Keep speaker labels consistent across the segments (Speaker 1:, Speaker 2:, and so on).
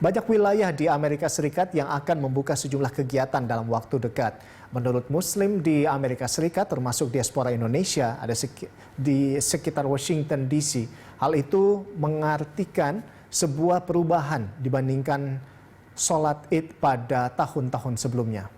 Speaker 1: Banyak wilayah di Amerika Serikat yang akan membuka sejumlah kegiatan dalam waktu dekat. Menurut Muslim di Amerika Serikat, termasuk diaspora Indonesia, ada di sekitar Washington DC. Hal itu mengartikan sebuah perubahan dibandingkan sholat Id pada tahun-tahun sebelumnya.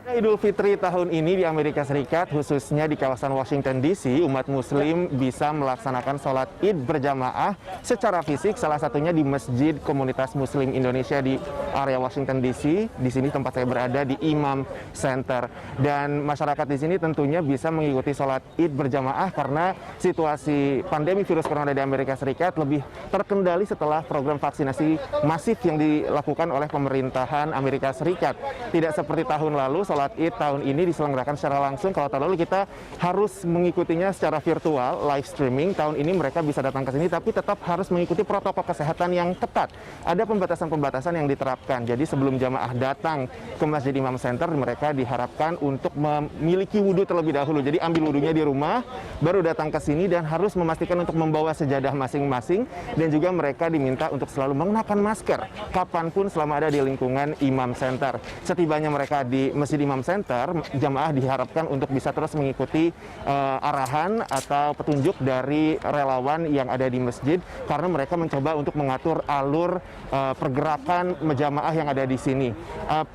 Speaker 2: Pada Idul Fitri tahun ini di Amerika Serikat, khususnya di kawasan Washington DC, umat Muslim bisa melaksanakan sholat Id berjamaah secara fisik, salah satunya di Masjid Komunitas Muslim Indonesia di area Washington DC. Di sini tempat saya berada di Imam Center. Dan masyarakat di sini tentunya bisa mengikuti sholat Id berjamaah karena situasi pandemi virus corona di Amerika Serikat lebih terkendali setelah program vaksinasi masif yang dilakukan oleh pemerintahan Amerika Serikat. Tidak seperti tahun lalu, sholat Id tahun ini diselenggarakan secara langsung. Kalau tahun lalu kita harus mengikutinya secara virtual, live streaming. Tahun ini mereka bisa datang ke sini, tapi tetap harus mengikuti protokol kesehatan yang ketat. Ada pembatasan-pembatasan yang diterapkan. Jadi sebelum jamaah datang ke Masjid Imam Center, mereka diharapkan untuk memiliki wudhu terlebih dahulu. Jadi ambil wudhunya di rumah, baru datang ke sini dan harus memastikan untuk membawa sejadah masing-masing. Dan juga mereka diminta untuk selalu mengenakan masker kapanpun selama ada di lingkungan Imam Center. Setibanya mereka di Masjid Imam Center, jamaah diharapkan untuk bisa terus mengikuti arahan atau petunjuk dari relawan yang ada di masjid karena mereka mencoba untuk mengatur alur pergerakan jamaah yang ada di sini.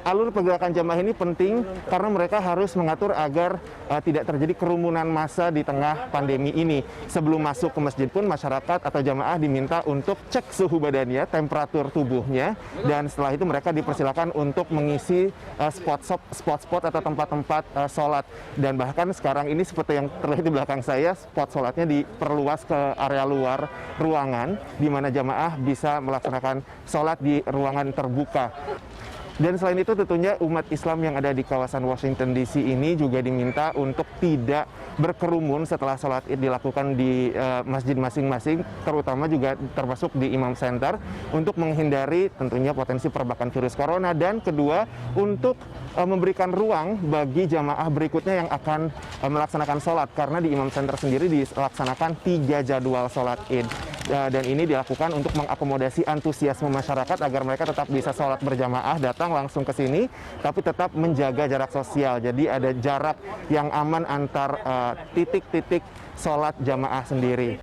Speaker 2: Alur pergerakan jamaah ini penting karena mereka harus mengatur agar tidak terjadi kerumunan massa di tengah pandemi ini. Sebelum masuk ke masjid pun masyarakat atau jamaah diminta untuk cek suhu badannya, temperatur tubuhnya, dan setelah itu mereka dipersilakan untuk mengisi spot-spot atau tempat-tempat sholat. Dan bahkan sekarang ini seperti yang terlihat di belakang saya, spot sholatnya diperluas ke area luar ruangan di mana jamaah bisa melaksanakan sholat di ruangan terbuka. Dan selain itu tentunya umat Islam yang ada di kawasan Washington DC ini juga diminta untuk tidak berkerumun setelah sholat Id dilakukan di masjid masing-masing, terutama juga termasuk di Imam Center, untuk menghindari tentunya potensi perbakan virus corona. Dan kedua, untuk memberikan ruang bagi jamaah berikutnya yang akan melaksanakan sholat, karena di Imam Center sendiri dilaksanakan 3 jadwal sholat Id. Dan ini dilakukan untuk mengakomodasi antusiasme masyarakat agar mereka tetap bisa sholat berjamaah, datang langsung ke sini, tapi tetap menjaga jarak sosial. Jadi ada jarak yang aman antar titik-titik sholat jamaah sendiri.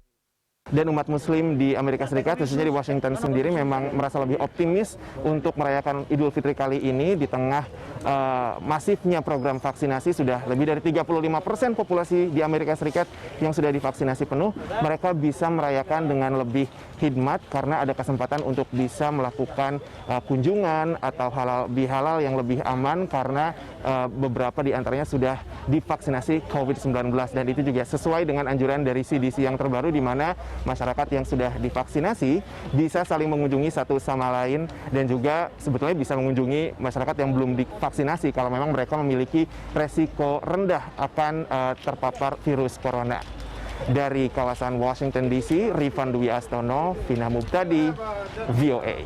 Speaker 2: Dan umat Muslim di Amerika Serikat, khususnya di Washington sendiri, memang merasa lebih optimis untuk merayakan Idul Fitri kali ini di tengah masifnya program vaksinasi. Sudah lebih dari 35% populasi di Amerika Serikat yang sudah divaksinasi penuh. Mereka bisa merayakan dengan lebih hikmat karena ada kesempatan untuk bisa melakukan kunjungan atau halal bihalal yang lebih aman karena beberapa di antaranya sudah divaksinasi COVID-19. Dan itu juga sesuai dengan anjuran dari CDC yang terbaru, di mana masyarakat yang sudah divaksinasi bisa saling mengunjungi satu sama lain dan juga sebetulnya bisa mengunjungi masyarakat yang belum divaksinasi kalau memang mereka memiliki resiko rendah akan terpapar virus corona. Dari kawasan Washington DC, Rifan Dwi Astono, Vina Mubtadi, VOA.